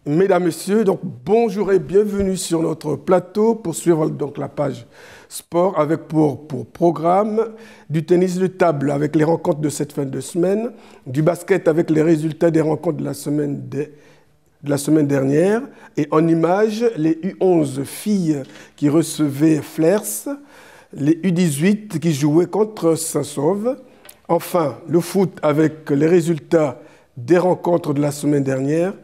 Mesdames, Messieurs, donc bonjour et bienvenue sur notre plateau pour suivre donc la page sport avec pour programme du tennis de table avec les rencontres de cette fin de semaine, du basket avec les résultats des rencontres de la semaine dernière et en images les U11 filles qui recevaient Flers, les U18 qui jouaient contre Saint-Sauve. Enfin, le foot avec les résultats des rencontres de la semaine dernière.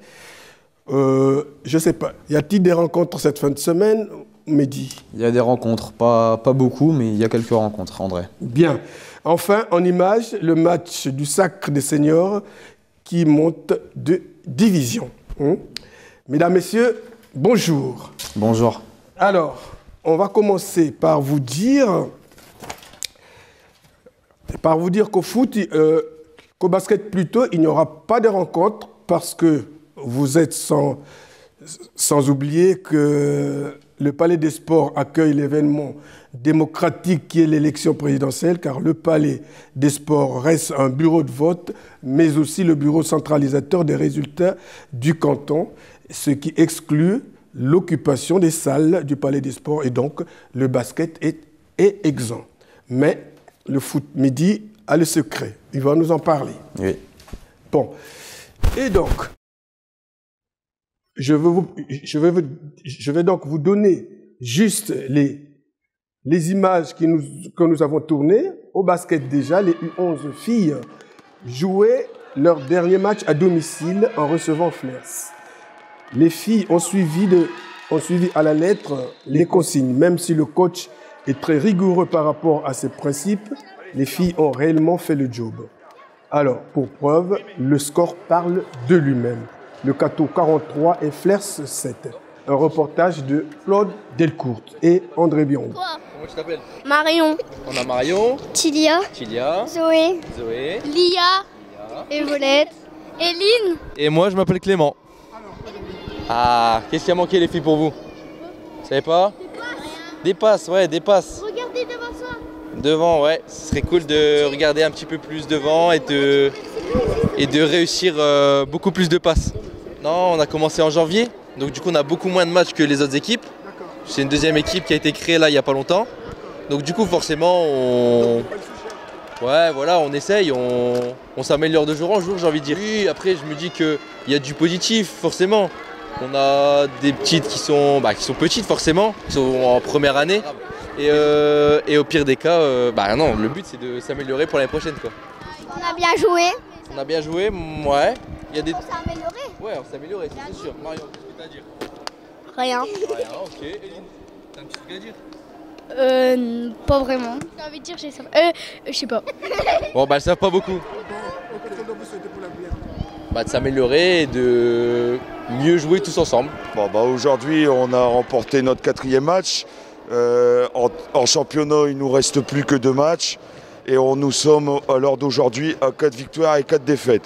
Je ne sais pas, y a-t-il des rencontres cette fin de semaine, Mehdi? Il y a des rencontres, pas beaucoup, mais il y a quelques rencontres, André. Bien. Enfin, en image, le match du Sacre des Seniors qui monte de division. Mesdames, Messieurs, bonjour. Bonjour. Alors, on va commencer par vous dire qu'au foot, qu'au basket plutôt, il n'y aura pas de rencontre parce que vous êtes sans oublier que le Palais des Sports accueille l'événement démocratique qui est l'élection présidentielle, car le Palais des Sports reste un bureau de vote, mais aussi le bureau centralisateur des résultats du canton, ce qui exclut l'occupation des salles du Palais des Sports, et donc le basket est exempt. Mais le foot midi a le secret, il va nous en parler. Oui. Bon, et donc, je vais donc vous donner juste les images que nous avons tournées. Au basket déjà, les U11 filles jouaient leur dernier match à domicile en recevant Flers. Les filles ont suivi à la lettre les consignes. Même si le coach est très rigoureux par rapport à ses principes, les filles ont réellement fait le job. Alors, pour preuve, le score parle de lui-même. Le Cateau 43 et Flers 7. Un reportage de Claude Delcourt et André Biron. Comment tu t'appelles? Marion. On a Marion, Tilia. Zoé. Lia. Et Volette. Eline. Et moi, je m'appelle Clément. Ah, qu'est-ce qui a manqué les filles pour vous? Vous savez pas? Des passes, ouais, des passes. Regardez devant soi. Devant, ouais. Ce serait cool de regarder un petit peu plus devant et de réussir beaucoup plus de passes. Non, on a commencé en janvier, donc du coup on a beaucoup moins de matchs que les autres équipes. C'est une deuxième équipe qui a été créée là il n'y a pas longtemps. Donc du coup forcément on essaye, on s'améliore de jour en jour, j'ai envie de dire. Oui, après je me dis qu'il y a du positif forcément. On a des petites qui sont petites forcément, qui sont en première année. Et au pire des cas, non, le but c'est de s'améliorer pour l'année prochaine quoi. On a bien joué. On a bien joué, ouais. Il y a des... On s'est amélioré. Ouais, on s'est amélioré, c'est sûr. Marion, qu'est-ce que t'as à dire? Rien. Rien, ok. Eline, t'as un petit truc à dire? Pas vraiment. J'ai envie de dire, je sais pas. Bon, elles savent pas beaucoup. De s'améliorer et de mieux jouer tous ensemble. Aujourd'hui, on a remporté notre 4e match. En championnat, il nous reste plus que 2 matchs. Et nous sommes à l'heure d'aujourd'hui à 4 victoires et 4 défaites.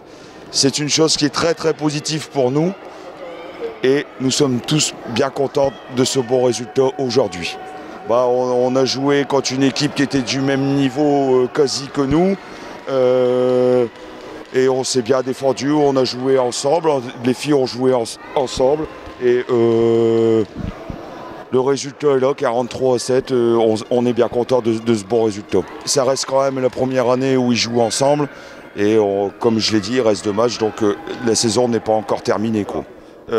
C'est une chose qui est très très positive pour nous. Et nous sommes tous bien contents de ce bon résultat aujourd'hui. On a joué contre une équipe qui était du même niveau quasi que nous. Et on s'est bien défendu, on a joué ensemble. Les filles ont joué ensemble. Et le résultat est là, 43-7, on est bien content de ce bon résultat. Ça reste quand même la première année où ils jouent ensemble. Et comme je l'ai dit, il reste 2 matchs, donc la saison n'est pas encore terminée, quoi.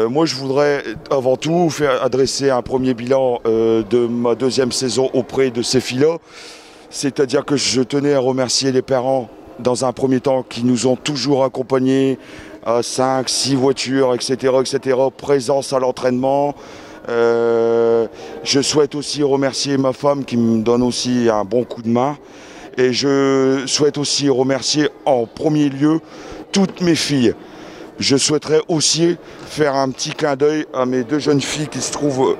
Moi, je voudrais avant tout adresser un premier bilan de ma 2e saison auprès de ces filles-là. C'est-à-dire que je tenais à remercier les parents, dans un premier temps, qui nous ont toujours accompagnés à 5, 6 voitures, etc., présence à l'entraînement. Je souhaite aussi remercier ma femme qui me donne aussi un bon coup de main. Et je souhaite aussi remercier en premier lieu toutes mes filles. Je souhaiterais aussi faire un petit clin d'œil à mes 2 jeunes filles qui se trouvent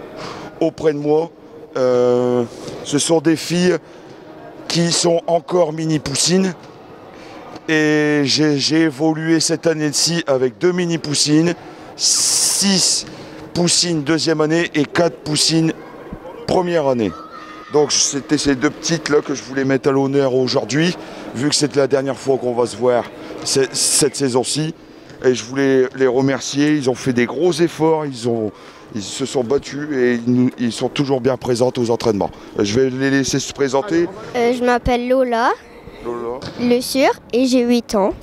auprès de moi. Ce sont des filles qui sont encore mini-poussines. Et j'ai évolué cette année-ci avec 2 mini-poussines, 6 poussines 2e année et 4 poussines 1re année. Donc c'était ces 2 petites là que je voulais mettre à l'honneur aujourd'hui, vu que c'est la dernière fois qu'on va se voir cette saison-ci. et je voulais les remercier. Ils ont fait des gros efforts, ils se sont battus et ils sont toujours bien présents aux entraînements. Je vais les laisser se présenter. Je m'appelle Lola, Le Sur, et j'ai 8 ans.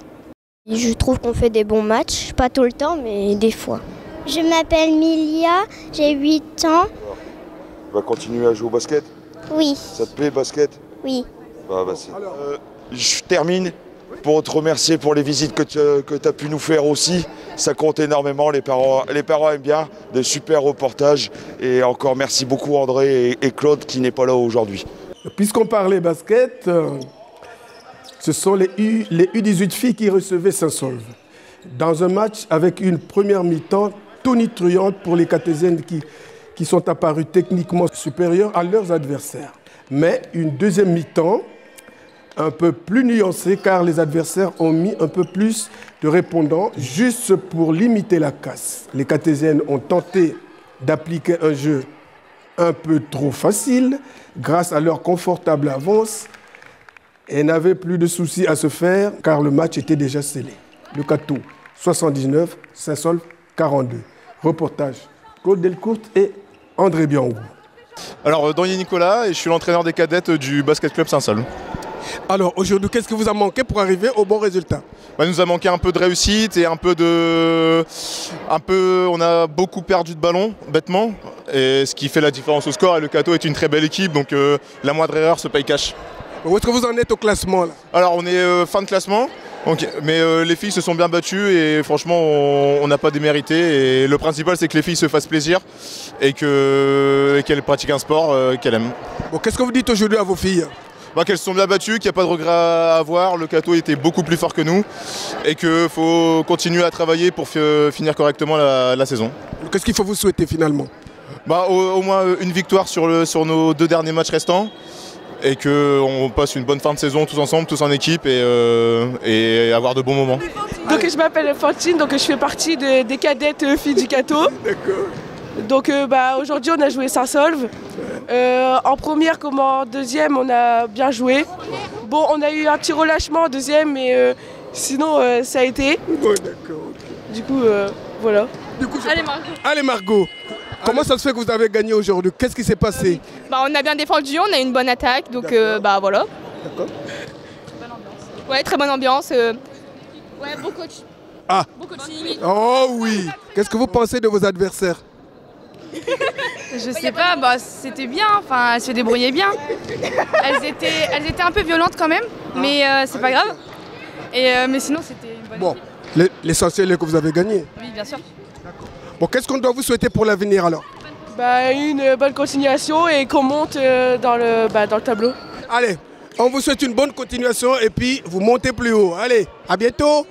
Je trouve qu'on fait des bons matchs, pas tout le temps, mais des fois. Je m'appelle Milia, j'ai 8 ans. Tu vas continuer à jouer au basket? Oui, Ça te plaît, basket? oui. Bah, je termine pour te remercier pour les visites que tu as pu nous faire aussi. Ça compte énormément, les parents aiment bien, de super reportages. Et encore merci beaucoup André et Claude qui n'est pas là aujourd'hui. Puisqu'on parlait basket, ce sont les U18 filles qui recevaient Saint-Saulve. Dans un match avec une première mi-temps tonitruante pour les Cartésiennes qui sont apparues techniquement supérieures à leurs adversaires. Mais une deuxième mi-temps un peu plus nuancée car les adversaires ont mis un peu plus de répondants juste pour limiter la casse. Les Cartésiennes ont tenté d'appliquer un jeu un peu trop facile grâce à leur confortable avance et n'avaient plus de soucis à se faire car le match était déjà scellé. Le Cateau 79, Saint-Saulve 42. Reportage Claude Delcourt et André Biango. Alors, Daniel Nicolas et je suis l'entraîneur des cadettes du Basket Club Saint-Saulve. Alors aujourd'hui, qu'est-ce qui vous a manqué pour arriver au bon résultat? Il nous a manqué un peu de réussite et on a beaucoup perdu de ballon, bêtement, et ce qui fait la différence au score. Et le Cateau est une très belle équipe, donc la moindre erreur se paye cash. Où est-ce que vous en êtes au classement là? Alors on est fin de classement, mais les filles se sont bien battues et franchement on n'a pas démérité. Et le principal c'est que les filles se fassent plaisir et qu'elles pratiquent un sport qu'elles aiment. Bon, qu'est-ce que vous dites aujourd'hui à vos filles? Qu'elles se sont bien battues, qu'il n'y a pas de regret à avoir, le Cateau était beaucoup plus fort que nous et qu'il faut continuer à travailler pour finir correctement la saison. Qu'est-ce qu'il faut vous souhaiter finalement? Au moins une victoire sur nos 2 derniers matchs restants et qu'on passe une bonne fin de saison tous ensemble, tous en équipe et avoir de bons moments. Donc je m'appelle Fantine, donc je fais partie des cadettes filles du Cateau. D'accord. Donc aujourd'hui on a joué Saint-Saulve. En première comme en deuxième on a bien joué. Bon on a eu un petit relâchement en deuxième mais sinon ça a été. Bon, d'accord. Du coup voilà. Allez Margot. Comment ça se fait que vous avez gagné aujourd'hui? Qu'est-ce qui s'est passé? On a bien défendu, on a eu une bonne attaque, donc voilà. D'accord. Ouais, très bonne ambiance. Ouais, bon coach. Ah. Bon coaching. Oh oui. Qu'est-ce que vous pensez de vos adversaires? Je sais pas, c'était bien, enfin elles se débrouillaient bien. Elles étaient un peu violentes quand même, mais c'est pas grave. Mais sinon c'était une bonne équipe. L'essentiel est que vous avez gagné. Oui, bien sûr. Bon, qu'est-ce qu'on doit vous souhaiter pour l'avenir alors? Une bonne continuation et qu'on monte dans le tableau. Allez, on vous souhaite une bonne continuation et puis vous montez plus haut. Allez, à bientôt.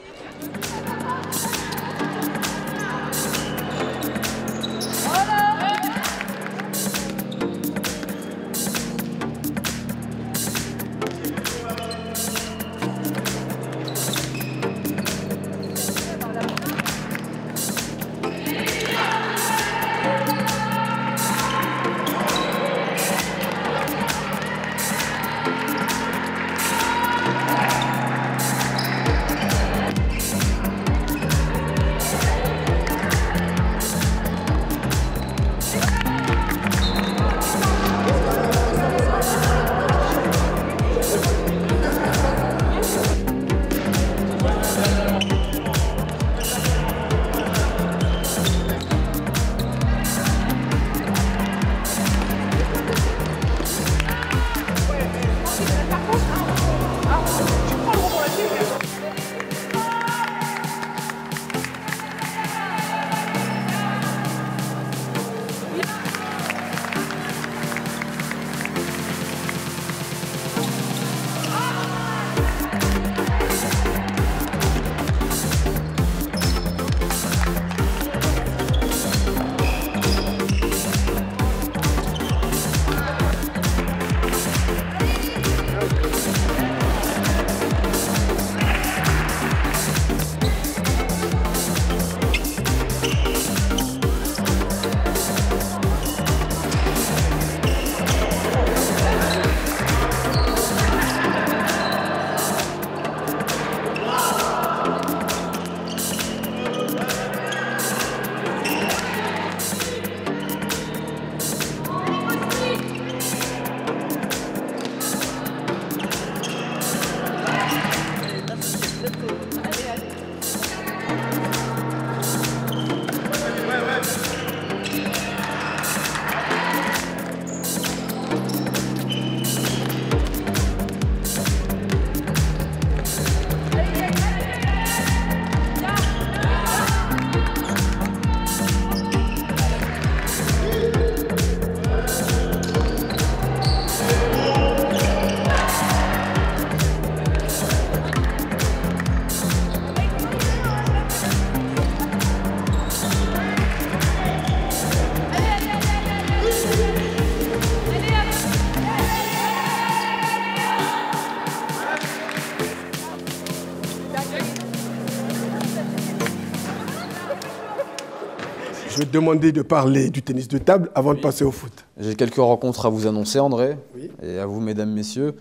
je vais te demander de parler du tennis de table avant de passer au foot. J'ai quelques rencontres à vous annoncer, André, et à vous, mesdames, messieurs.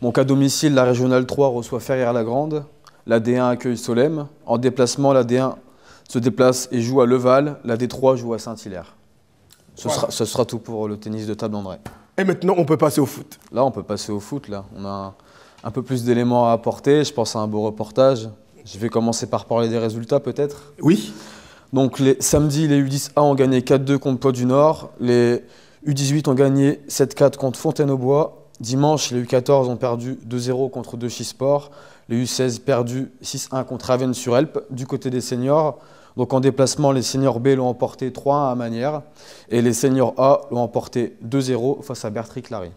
Donc à domicile, la Régionale 3 reçoit Ferrières-la-Grande. La D1 accueille Solesmes. En déplacement, la D1 se déplace et joue à Leval. La D3 joue à Saint-Hilaire. Ce sera tout pour le tennis de table, André. Et maintenant, on peut passer au foot. Là, on peut passer au foot. Là. On a un peu plus d'éléments à apporter. Je pense à un beau reportage. Je vais commencer par parler des résultats, peut-être. Oui. Donc, samedi, les U10A ont gagné 4-2 contre Pau du Nord. Les U18 ont gagné 7-4 contre Fontaine-au-Bois. Dimanche, les U14 ont perdu 2-0 contre Dechy Sport. Les U16 perdu 6-1 contre Avennes-sur-Helpe. Du côté des seniors, donc en déplacement, les seniors B l'ont emporté 3-1 à Manières. Et les seniors A l'ont emporté 2-0 face à Bertry-Clary.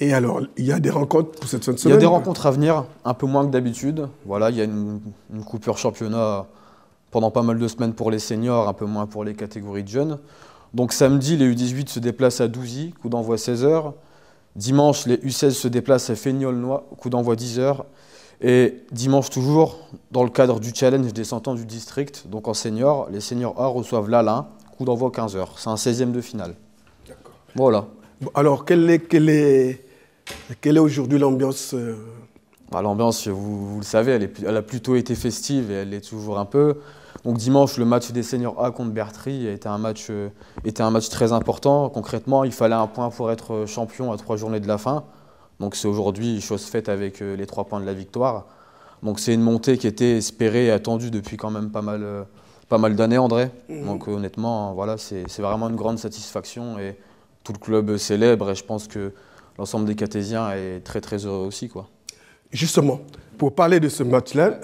Et alors, il y a des rencontres pour cette fin de semaine? Il y a des rencontres à venir, un peu moins que d'habitude. Voilà, il y a une coupure championnat pendant pas mal de semaines pour les seniors, un peu moins pour les catégories de jeunes. Donc samedi, les U18 se déplacent à Douzy, coup d'envoi 16h. Dimanche, les U16 se déplacent à Feignolnois, coup d'envoi 10h. Et dimanche toujours, dans le cadre du challenge des 100 ans du district, donc en senior, les seniors A reçoivent l'Alain, coup d'envoi 15h. C'est un 16e de finale. D'accord. Voilà. Bon, alors, quelle est aujourd'hui l'ambiance L'ambiance, vous le savez, elle a plutôt été festive et elle l'est toujours un peu. Donc dimanche, le match des seniors A contre Bertry était un match très important. Concrètement, il fallait un point pour être champion à 3 journées de la fin. Donc c'est aujourd'hui chose faite avec les 3 points de la victoire. Donc c'est une montée qui était espérée et attendue depuis quand même pas mal d'années, André. Donc honnêtement, voilà, c'est vraiment une grande satisfaction et tout le club célèbre et je pense que l'ensemble des Cartésiens est très très heureux aussi, quoi. Justement, pour parler de ce match-là,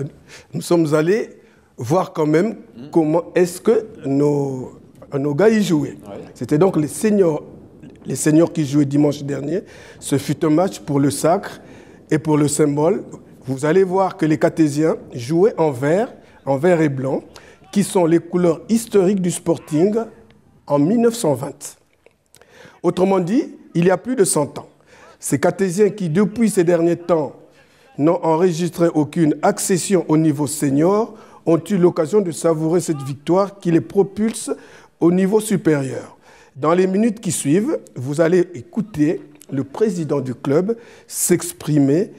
nous sommes allés voir quand même comment est-ce que nos gars y jouaient. Ouais. C'était donc les seniors qui jouaient dimanche dernier. Ce fut un match pour le sacre et pour le symbole. Vous allez voir que les Cartésiens jouaient en vert et blanc, qui sont les couleurs historiques du Sporting en 1920. Autrement dit, il y a plus de 100 ans. Ces Cartésiens qui, depuis ces derniers temps, n'ont enregistré aucune accession au niveau senior, ont eu l'occasion de savourer cette victoire qui les propulse au niveau supérieur. Dans les minutes qui suivent, vous allez écouter le président du club s'exprimer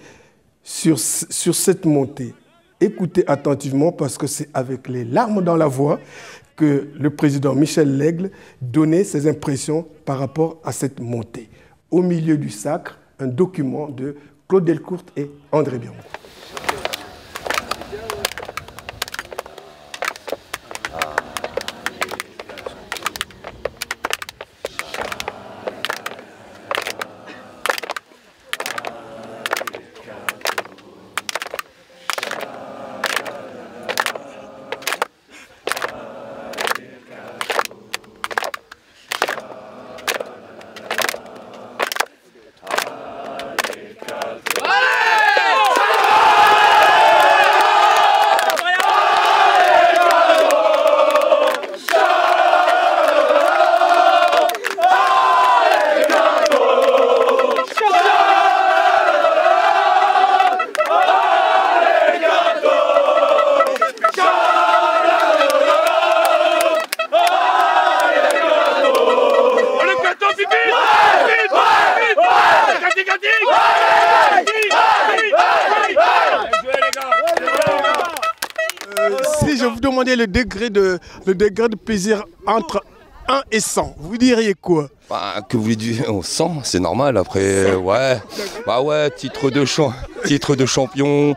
sur cette montée. Écoutez attentivement parce que c'est avec les larmes dans la voix que le président Michel Lègle donnait ses impressions par rapport à cette montée. Au milieu du sacre, un document de Claude Delcourt et André Biron. Si je vous demandais le degré de plaisir entre 1 et 100, vous diriez quoi? Que vous voulez dire, 100, c'est normal. Après, ouais, titre de champion,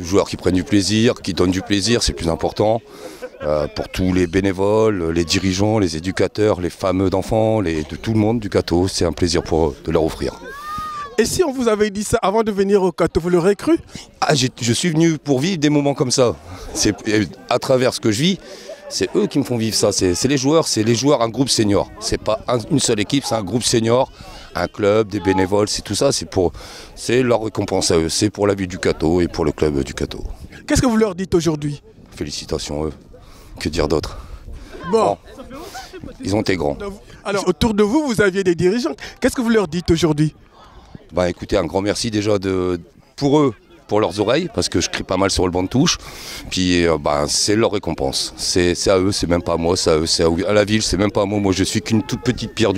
joueurs qui prennent du plaisir, qui donnent du plaisir, c'est le plus important. Pour tous les bénévoles, les dirigeants, les éducateurs, les femmes d'enfants, de tout le monde du Cateau, c'est un plaisir de leur offrir. Et si on vous avait dit ça avant de venir au Cateau, vous l'aurez cru? Je suis venu pour vivre des moments comme ça. C'est à travers ce que je vis, c'est eux qui me font vivre ça. C'est les joueurs, un groupe senior. C'est pas une seule équipe, c'est un groupe senior, un club, des bénévoles, c'est tout ça. C'est leur récompense à eux. C'est pour la vie du Cateau et pour le club du Cateau. Qu'est-ce que vous leur dites aujourd'hui? Félicitations à eux. Que dire d'autre? Bon. Ils ont été grands. Alors, autour de vous, vous aviez des dirigeants. Qu'est-ce que vous leur dites aujourd'hui? Écoutez, un grand merci déjà pour eux, pour leurs oreilles, parce que je crie pas mal sur le banc de touche. Puis c'est leur récompense. C'est à eux, c'est même pas à moi, c'est à eux, c'est à la ville, c'est même pas à moi. Moi je suis qu'une toute petite pierre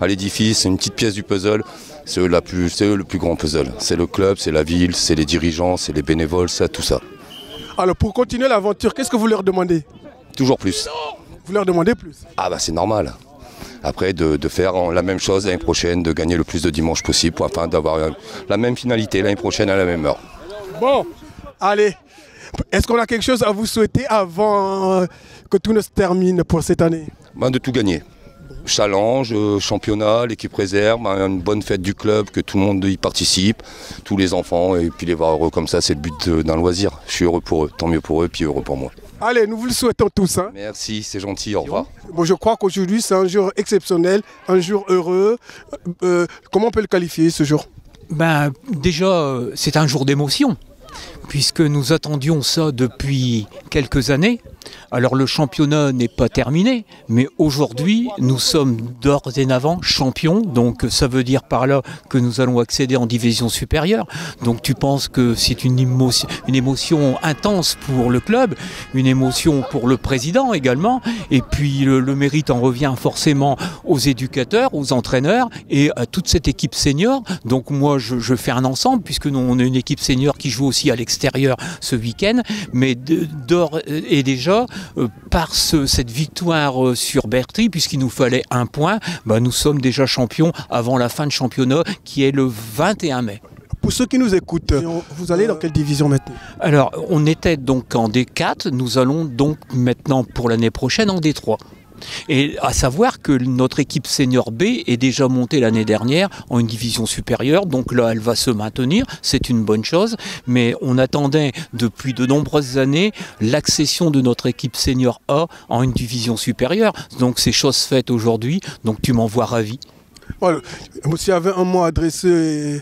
à l'édifice, une petite pièce du puzzle. C'est eux le plus grand puzzle. C'est le club, c'est la ville, c'est les dirigeants, c'est les bénévoles, c'est tout ça. Alors pour continuer l'aventure, qu'est-ce que vous leur demandez? Toujours plus. Vous leur demandez plus? Ah bah c'est normal. Après de faire la même chose l'année prochaine, de gagner le plus de dimanches possible, afin d'avoir la même finalité l'année prochaine à la même heure. Bon, allez, est-ce qu'on a quelque chose à vous souhaiter avant que tout ne se termine pour cette année? De tout gagner. Challenge, championnat, l'équipe réserve, une bonne fête du club, que tout le monde y participe, tous les enfants, et puis les voir heureux comme ça, c'est le but d'un loisir. Je suis heureux pour eux, tant mieux pour eux, puis heureux pour moi. Allez, nous vous le souhaitons tous. Merci, c'est gentil, au revoir. Bon, je crois qu'aujourd'hui c'est un jour exceptionnel, un jour heureux. Comment on peut le qualifier ce jour? Déjà, c'est un jour d'émotion, puisque nous attendions ça depuis quelques années. Alors le championnat n'est pas terminé, mais aujourd'hui nous sommes dorénavant champions, donc ça veut dire par là que nous allons accéder en division supérieure. Donc tu penses que c'est une émotion intense pour le club, une émotion pour le président également, et puis le mérite en revient forcément aux éducateurs, aux entraîneurs et à toute cette équipe senior. Donc moi je fais un ensemble, puisque nous on a une équipe senior qui joue aussi à l'extérieur ce week-end, mais d'ores et déjà par cette victoire sur Bertry, puisqu'il nous fallait un point, nous sommes déjà champions avant la fin de championnat qui est le 21 mai. Pour ceux qui nous écoutent, vous allez dans quelle division maintenant? Alors on était donc en D4, nous allons donc maintenant pour l'année prochaine en D3. Et à savoir que notre équipe senior B est déjà montée l'année dernière en une division supérieure, donc là elle va se maintenir, c'est une bonne chose, mais on attendait depuis de nombreuses années l'accession de notre équipe senior A en une division supérieure, donc c'est chose faite aujourd'hui, donc tu m'en vois ravi. Voilà. S'il y avait un mot adressé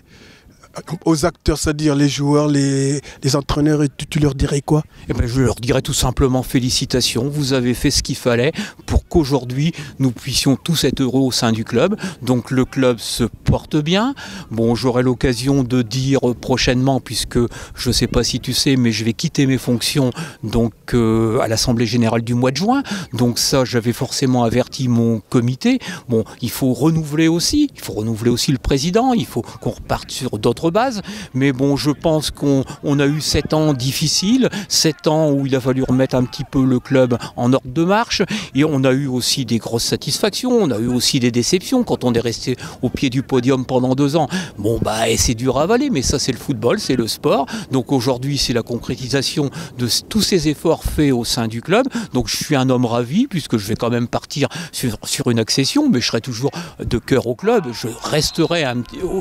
aux acteurs, c'est-à-dire les joueurs, les entraîneurs, et tu leur dirais quoi? Je leur dirais tout simplement félicitations, vous avez fait ce qu'il fallait pour qu'aujourd'hui nous puissions tous être heureux au sein du club. Donc le club se porte bien. Bon, j'aurai l'occasion de dire prochainement, puisque je ne sais pas si tu sais, mais je vais quitter mes fonctions donc à l'Assemblée Générale du mois de juin. Donc ça, j'avais forcément averti mon comité. Bon, il faut renouveler aussi le président, il faut qu'on reparte sur d'autres base, mais bon, je pense qu'on a eu 7 ans difficiles, 7 ans où il a fallu remettre un petit peu le club en ordre de marche, et on a eu aussi des grosses satisfactions, on a eu aussi des déceptions quand on est resté au pied du podium pendant 2 ans. Bon, et c'est dur à avaler, mais ça c'est le football, c'est le sport. Donc aujourd'hui, c'est la concrétisation de tous ces efforts faits au sein du club. Donc je suis un homme ravi, puisque je vais quand même partir sur une accession, mais je serai toujours de cœur au club, je resterai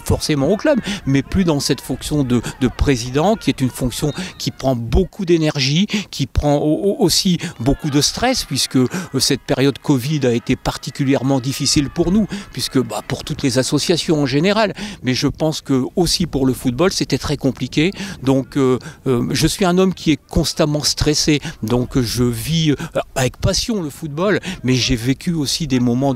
forcément au club, mais plus dans cette fonction de président, qui est une fonction qui prend beaucoup d'énergie, qui prend aussi beaucoup de stress, puisque cette période Covid a été particulièrement difficile pour nous, puisque pour toutes les associations en général, mais je pense que aussi pour le football c'était très compliqué. Donc je suis un homme qui est constamment stressé, donc je vis avec passion le football, mais j'ai vécu aussi des moments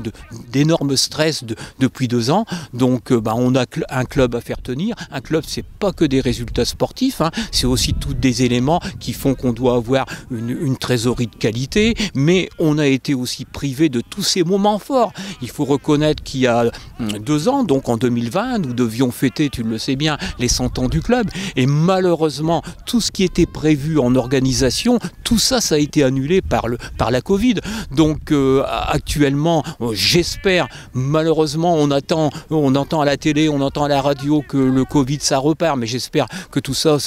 d'énorme stress depuis 2 ans. Donc on a un club à faire tenir. Un club, c'est pas que des résultats sportifs, c'est aussi tous des éléments qui font qu'on doit avoir une trésorerie de qualité, mais on a été aussi privé de tous ces moments forts. Il faut reconnaître qu'il y a 2 ans, donc en 2020, nous devions fêter, tu le sais bien, les 100 ans du club, et malheureusement, tout ce qui était prévu en organisation, tout ça, ça a été annulé par la Covid. Donc actuellement, j'espère, malheureusement, on entend à la télé, on entend à la radio que le Covid ça repart, mais j'espère que tout ça,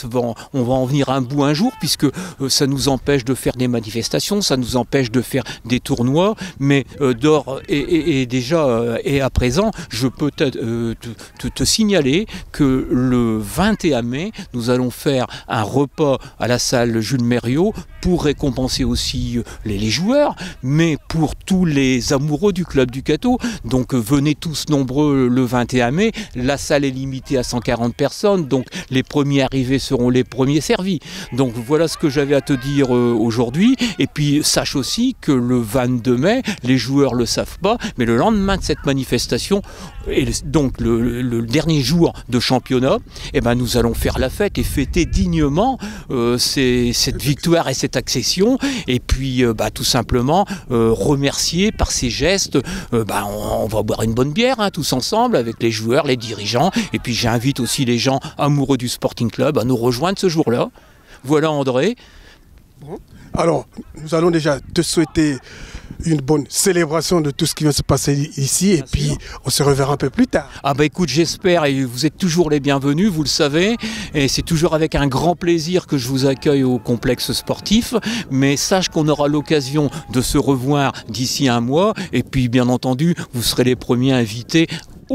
on va en venir un bout un jour, puisque ça nous empêche de faire des manifestations, ça nous empêche de faire des tournois, mais d'ores et déjà et à présent, je peux te signaler que le 21 mai, nous allons faire un repas à la salle Jules Mériot pour récompenser aussi les joueurs, mais pour tous les amoureux du club du Cateau. Donc venez tous nombreux le 21 mai, la salle est limitée à 140 40 personnes, donc les premiers arrivés seront les premiers servis. Donc voilà ce que j'avais à te dire aujourd'hui. Et puis sache aussi que le 22 mai, les joueurs le savent pas, mais le lendemain de cette manifestation, et donc le dernier jour de championnat, eh ben, nous allons faire la fête et fêter dignement cette victoire et cette accession. Et puis tout simplement remercier par ces gestes. On va boire une bonne bière tous ensemble avec les joueurs, les dirigeants. Et puis j'invite aussi les gens amoureux du Sporting Club à nous rejoindre ce jour-là. Voilà André. Bon. Alors, nous allons déjà te souhaiter une bonne célébration de tout ce qui va se passer ici. Et puis, on se reverra un peu plus tard. Ah bah écoute, j'espère, et vous êtes toujours les bienvenus, vous le savez. Et c'est toujours avec un grand plaisir que je vous accueille au complexe sportif. Mais sache qu'on aura l'occasion de se revoir d'ici un mois. Et puis, bien entendu, vous serez les premiers invités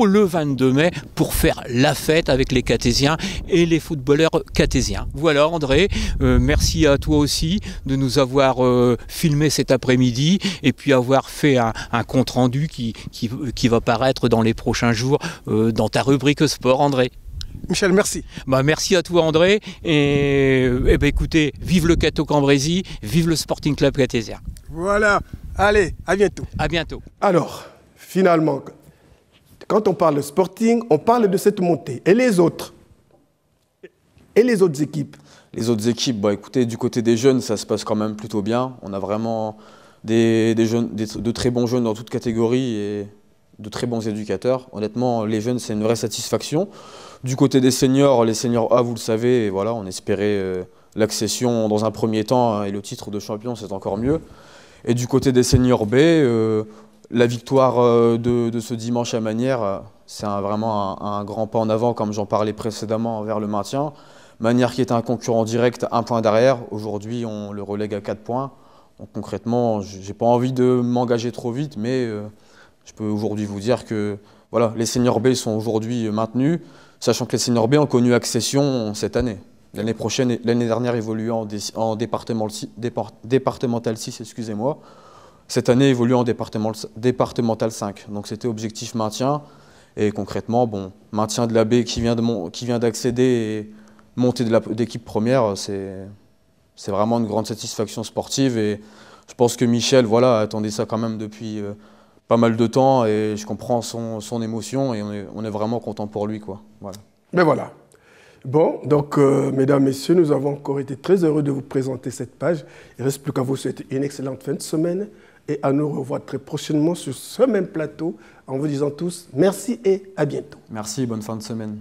le 22 mai pour faire la fête avec les Cathésiens et les footballeurs cathésiens. Voilà André, merci à toi aussi de nous avoir filmé cet après-midi et puis avoir fait un compte-rendu qui va paraître dans les prochains jours dans ta rubrique sport André. Michel, merci. Merci à toi André et écoutez, vive le Cateau Cambrésis, vive le Sporting Club Cathésien. Voilà, allez, à bientôt. À bientôt. Alors, finalement, quand on parle de Sporting, on parle de cette montée. Et les autres équipes? Les autres équipes, écoutez, du côté des jeunes, ça se passe quand même plutôt bien. On a vraiment de très bons jeunes dans toute catégorie et de très bons éducateurs. Honnêtement, les jeunes, c'est une vraie satisfaction. Du côté des seniors, les seniors A, vous le savez, voilà, on espérait l'accession dans un premier temps et le titre de champion, c'est encore mieux. Et du côté des seniors B, la victoire de ce dimanche à Magnières, c'est vraiment un grand pas en avant, comme j'en parlais précédemment, vers le maintien. Magnières qui était un concurrent direct, 1 point derrière. Aujourd'hui, on le relègue à 4 points. Donc concrètement, je n'ai pas envie de m'engager trop vite, mais je peux aujourd'hui vous dire que voilà, les seniors B sont aujourd'hui maintenus, sachant que les seniors B ont connu accession cette année. L'année dernière évoluait en départemental 6, excusez-moi. Cette année évolue en départemental 5. Donc c'était objectif maintien. Et concrètement, maintien de la B qui vient d'accéder et montée d'équipe première, c'est vraiment une grande satisfaction sportive. Et je pense que Michel attendait ça quand même depuis pas mal de temps. Et je comprends son émotion et on est vraiment content pour lui, quoi. Voilà. Ben voilà. Bon, donc, mesdames, messieurs, nous avons encore été très heureux de vous présenter cette page. Il ne reste plus qu'à vous souhaiter une excellente fin de semaine et à nous revoir très prochainement sur ce même plateau en vous disant tous merci et à bientôt. Merci, bonne fin de semaine.